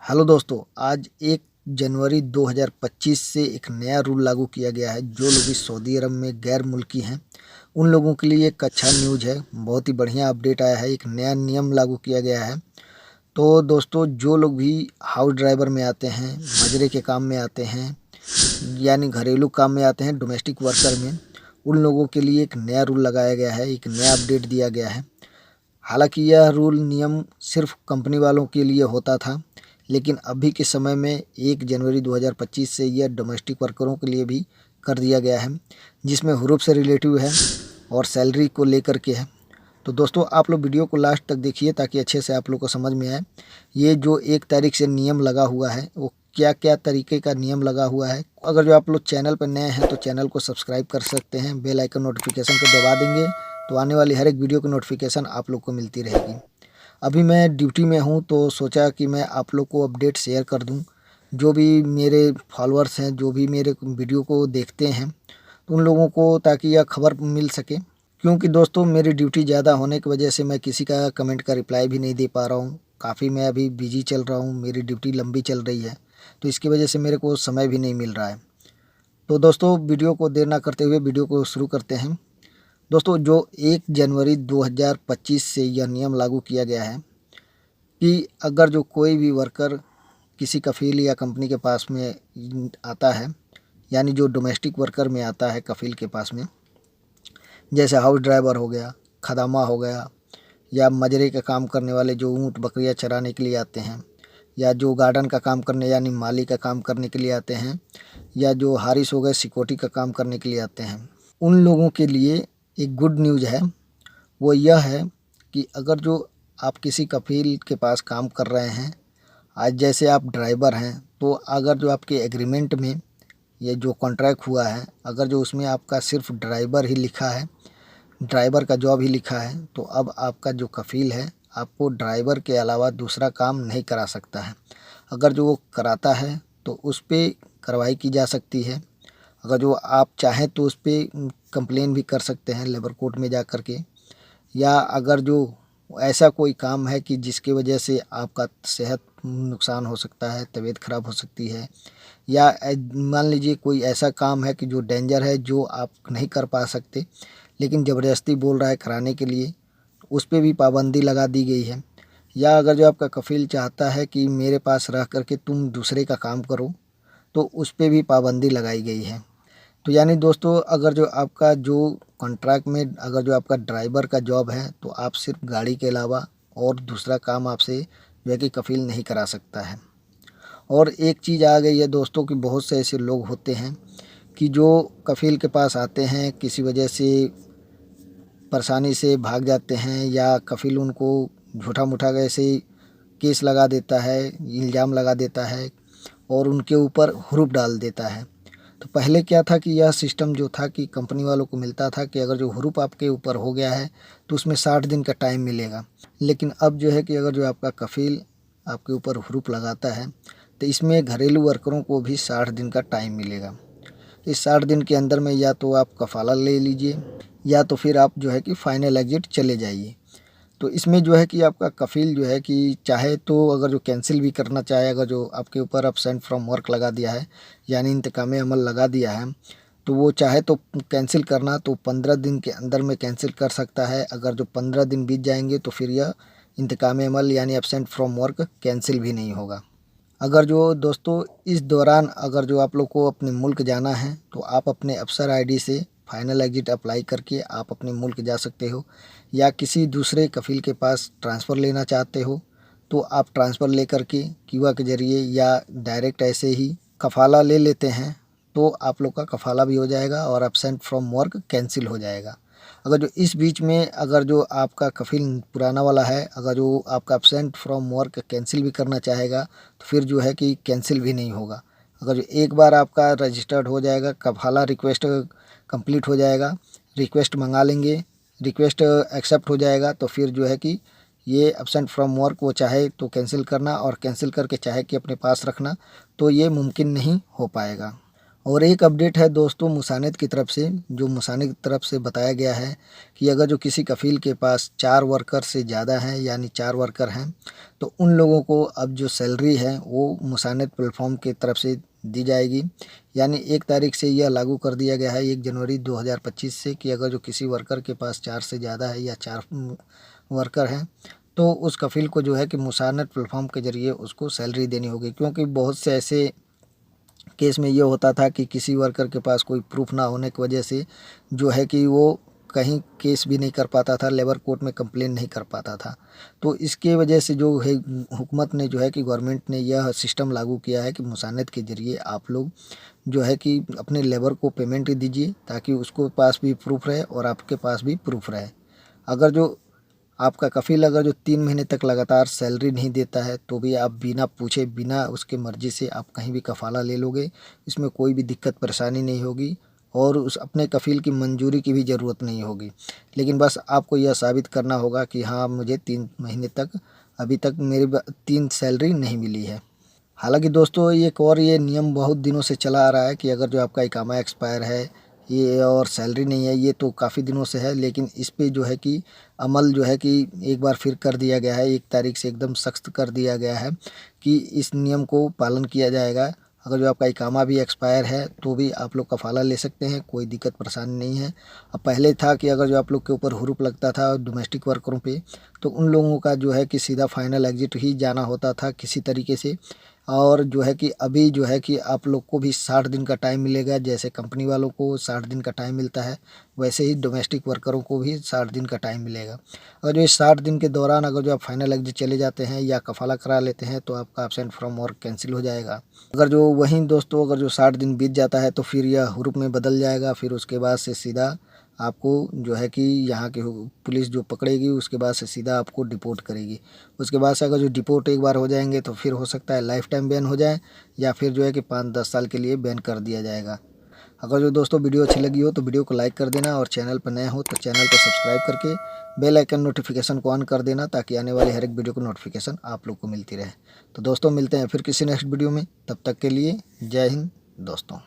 Hello दोस्तों, आज 1 जनवरी 2025 से एक नया रूल लागू किया गया है। जो लोग भी सऊदी अरब में गैर मुल्की हैं, उन लोगों के लिए एक अच्छा न्यूज़ है। बहुत ही बढ़िया अपडेट आया है, एक नया नियम लागू किया गया है। तो दोस्तों, जो लोग भी हाउस ड्राइवर में आते हैं, मजरे के काम में आते हैं, यानी घरेलू काम में आते हैं, डोमेस्टिक वर्कर में, उन लोगों के लिए एक नया रूल लगाया गया है, एक नया अपडेट दिया गया है। हालांकि यह रूल नियम सिर्फ कंपनी वालों के लिए होता था, लेकिन अभी के समय में 1 जनवरी 2025 से यह डोमेस्टिक वर्करों के लिए भी कर दिया गया है, जिसमें ह्रूफ से रिलेटिव है और सैलरी को लेकर के है। तो दोस्तों, आप लोग वीडियो को लास्ट तक देखिए ताकि अच्छे से आप लोग को समझ में आए। ये जो 1 तारीख से नियम लगा हुआ है, वो क्या क्या तरीके का नियम लगा हुआ है। अगर जो आप लोग चैनल पर नए हैं तो चैनल को सब्सक्राइब कर सकते हैं, बेल आइकन नोटिफिकेशन को दबा देंगे तो आने वाली हर एक वीडियो की नोटिफिकेशन आप लोग को मिलती रहेगी। अभी मैं ड्यूटी में हूँ तो सोचा कि मैं आप लोग को अपडेट शेयर कर दूँ। जो भी मेरे फॉलोअर्स हैं, जो भी मेरे वीडियो को देखते हैं, तो उन लोगों को ताकि यह खबर मिल सके। क्योंकि दोस्तों, मेरी ड्यूटी ज़्यादा होने की वजह से मैं किसी का कमेंट का रिप्लाई भी नहीं दे पा रहा हूँ। काफ़ी मैं अभी बिजी चल रहा हूँ, मेरी ड्यूटी लंबी चल रही है, तो इसकी वजह से मेरे को समय भी नहीं मिल रहा है। तो दोस्तों, वीडियो को देर ना करते हुए वीडियो को शुरू करते हैं। दोस्तों, जो 1 जनवरी 2025 से यह नियम लागू किया गया है कि अगर जो कोई भी वर्कर किसी कफ़ील या कंपनी के पास में आता है, यानी जो डोमेस्टिक वर्कर में आता है कफ़ील के पास में, जैसे हाउस ड्राइवर हो गया, खदामा हो गया, या मजरे का काम करने वाले जो ऊँट बकरियाँ चराने के लिए आते हैं, या जो गार्डन का काम करने यानी माली का काम करने के लिए आते हैं, या जो हारिस हो गए सिक्योरिटी का काम करने के लिए आते हैं, उन लोगों के लिए एक गुड न्यूज़ है। वो यह है कि अगर जो आप किसी कफ़ील के पास काम कर रहे हैं, आज जैसे आप ड्राइवर हैं, तो अगर जो आपके एग्रीमेंट में ये जो कॉन्ट्रैक्ट हुआ है, अगर जो उसमें आपका सिर्फ ड्राइवर ही लिखा है, ड्राइवर का जॉब ही लिखा है, तो अब आपका जो कफ़ील है आपको ड्राइवर के अलावा दूसरा काम नहीं करा सकता है। अगर जो वो कराता है तो उस पे कार्रवाई की जा सकती है। अगर जो आप चाहें तो उस पे कंप्लेन भी कर सकते हैं लेबर कोर्ट में जा कर के। या अगर जो ऐसा कोई काम है कि जिसकी वजह से आपका सेहत नुकसान हो सकता है, तबीयत ख़राब हो सकती है, या मान लीजिए कोई ऐसा काम है कि जो डेंजर है, जो आप नहीं कर पा सकते लेकिन ज़बरदस्ती बोल रहा है कराने के लिए, उस पे भी पाबंदी लगा दी गई है। या अगर जो आपका कफ़ील चाहता है कि मेरे पास रह कर के तुम दूसरे का काम करो, तो उस पे भी पाबंदी लगाई गई है। तो यानी दोस्तों, अगर जो आपका जो कॉन्ट्रैक्ट में अगर जो आपका ड्राइवर का जॉब है, तो आप सिर्फ गाड़ी के अलावा और दूसरा काम आपसे जो है कि कफ़ील नहीं करा सकता है। और एक चीज़ आ गई है दोस्तों कि बहुत से ऐसे लोग होते हैं कि जो कफ़ील के पास आते हैं, किसी वजह से परेशानी से भाग जाते हैं, या कफ़ील उनको झूठा-मूठा ऐसे केस लगा देता है, इल्ज़ाम लगा देता है और उनके ऊपर हुरूप डाल देता है। तो पहले क्या था कि यह सिस्टम जो था कि कंपनी वालों को मिलता था कि अगर जो हुरूप आपके ऊपर हो गया है तो उसमें 60 दिन का टाइम मिलेगा। लेकिन अब जो है कि अगर जो आपका कफ़ील आपके ऊपर हुरूप लगाता है, तो इसमें घरेलू वर्करों को भी 60 दिन का टाइम मिलेगा। इस 60 दिन के अंदर में या तो आप कफ़ाला ले लीजिए, या तो फिर आप जो है कि फ़ाइनल एग्ज़िट चले जाइए। तो इसमें जो है कि आपका कफ़ील जो है कि चाहे तो अगर जो कैंसिल भी करना चाहे, अगर जो आपके ऊपर अब्सेंट फ्रॉम वर्क लगा दिया है, यानी इंतकाम अमल लगा दिया है, तो वो चाहे तो कैंसिल करना तो 15 दिन के अंदर में कैंसिल कर सकता है। अगर जो 15 दिन बीत जाएंगे तो फिर यह इंतकाम अमल यानी अब्सेंट फ्रॉम वर्क कैंसिल भी नहीं होगा। अगर जो दोस्तों इस दौरान अगर जो आप लोग को अपने मुल्क जाना है, तो आप अपने अफसर आईडी से फाइनल एग्ज़िट अप्लाई करके आप अपने मुल्क जा सकते हो। या किसी दूसरे कफ़ील के पास ट्रांसफ़र लेना चाहते हो, तो आप ट्रांसफ़र लेकर के क्यूआ के ज़रिए या डायरेक्ट ऐसे ही कफ़ाला ले लेते हैं, तो आप लोग का कफ़ाला भी हो जाएगा और एब्सेंट फ्रॉम वर्क कैंसिल हो जाएगा। अगर जो इस बीच में अगर जो आपका कफ़ील पुराना वाला है, अगर जो आपका एब्सेंट फ्रॉम वर्क कैंसिल भी करना चाहेगा, तो फिर जो है कि कैंसिल भी नहीं होगा। अगर जो एक बार आपका रजिस्टर्ड हो जाएगा, कफ़ाला रिक्वेस्ट कंप्लीट हो जाएगा, रिक्वेस्ट मंगा लेंगे, रिक्वेस्ट एक्सेप्ट हो जाएगा, तो फिर जो है कि ये एब्सेंट फ्रॉम वर्क वो चाहे तो कैंसिल करना और कैंसिल करके चाहे कि अपने पास रखना, तो ये मुमकिन नहीं हो पाएगा। और एक अपडेट है दोस्तों मुसानिद की तरफ से, जो मुसानिद की तरफ से बताया गया है कि अगर जो किसी कफ़ील के पास 4 वर्कर से ज़्यादा हैं, यानी 4 वर्कर हैं, तो उन लोगों को अब जो सैलरी है वो मुसानिद प्लेटफॉर्म की तरफ से दी जाएगी। यानी 1 तारीख से यह लागू कर दिया गया है 1 जनवरी 2025 से, कि अगर जो किसी वर्कर के पास 4 से ज़्यादा है या 4 वर्कर हैं, तो उस कफ़ील को जो है कि मुसानिद प्लेटफॉर्म के ज़रिए उसको सैलरी देनी होगी। क्योंकि बहुत से ऐसे केस में ये होता था कि किसी वर्कर के पास कोई प्रूफ ना होने की वजह से जो है कि वो कहीं केस भी नहीं कर पाता था, लेबर कोर्ट में कंप्लेन नहीं कर पाता था। तो इसके वजह से जो है हुकूमत ने जो है कि गवर्नमेंट ने यह सिस्टम लागू किया है कि मुसानिद के ज़रिए आप लोग जो है कि अपने लेबर को पेमेंट दीजिए, ताकि उसको पास भी प्रूफ रहे और आपके पास भी प्रूफ रहे। अगर जो आपका कफ़ील अगर जो 3 महीने तक लगातार सैलरी नहीं देता है, तो भी आप बिना पूछे, बिना उसके मर्ज़ी से आप कहीं भी कफ़ाला ले लोगे। इसमें कोई भी दिक्कत परेशानी नहीं होगी और उस अपने कफ़ील की मंजूरी की भी ज़रूरत नहीं होगी। लेकिन बस आपको यह साबित करना होगा कि हाँ, मुझे 3 महीने तक अभी तक मेरी 3 सैलरी नहीं मिली है। हालाँकि दोस्तों एक और ये नियम बहुत दिनों से चला आ रहा है कि अगर जो आपका इकामा एक्सपायर है ये और सैलरी नहीं है, ये तो काफ़ी दिनों से है, लेकिन इस पे जो है कि अमल जो है कि एक बार फिर कर दिया गया है। 1 तारीख से एकदम सख्त कर दिया गया है कि इस नियम को पालन किया जाएगा। अगर जो आपका इकामा भी एक्सपायर है तो भी आप लोग कफ़ाला ले सकते हैं, कोई दिक्कत परेशानी नहीं है। अब पहले था कि अगर जो आप लोग के ऊपर हुरूप लगता था डोमेस्टिक वर्करों पे, तो उन लोगों का जो है कि सीधा फाइनल एग्ज़िट ही जाना होता था किसी तरीके से। और जो है कि अभी जो है कि आप लोग को भी 60 दिन का टाइम मिलेगा। जैसे कंपनी वालों को 60 दिन का टाइम मिलता है, वैसे ही डोमेस्टिक वर्करों को भी 60 दिन का टाइम मिलेगा। और जो इस 60 दिन के दौरान अगर जो आप फाइनल एग्ज़िट चले जाते हैं या कफ़ाला करा लेते हैं, तो आपका एब्सेंट फ्रॉम वर्क कैंसिल हो जाएगा। अगर जो वहीं दोस्तों अगर जो 60 दिन बीत जाता है, तो फिर यह हुरूप में बदल जाएगा। फिर उसके बाद से सीधा आपको जो है कि यहाँ की पुलिस जो पकड़ेगी, उसके बाद से सीधा आपको डिपोर्ट करेगी। उसके बाद से अगर जो डिपोर्ट एक बार हो जाएंगे, तो फिर हो सकता है लाइफ टाइम बैन हो जाए, या फिर जो है कि 5-10 साल के लिए बैन कर दिया जाएगा। अगर जो दोस्तों वीडियो अच्छी लगी हो तो वीडियो को लाइक कर देना, और चैनल पर नए हो तो चैनल को सब्सक्राइब करके बेल आइकन नोटिफिकेशन को ऑन कर देना, ताकि आने वाली हर एक वीडियो को नोटिफिकेशन आप लोग को मिलती रहे। तो दोस्तों मिलते हैं फिर किसी नेक्स्ट वीडियो में, तब तक के लिए जय हिंद दोस्तों।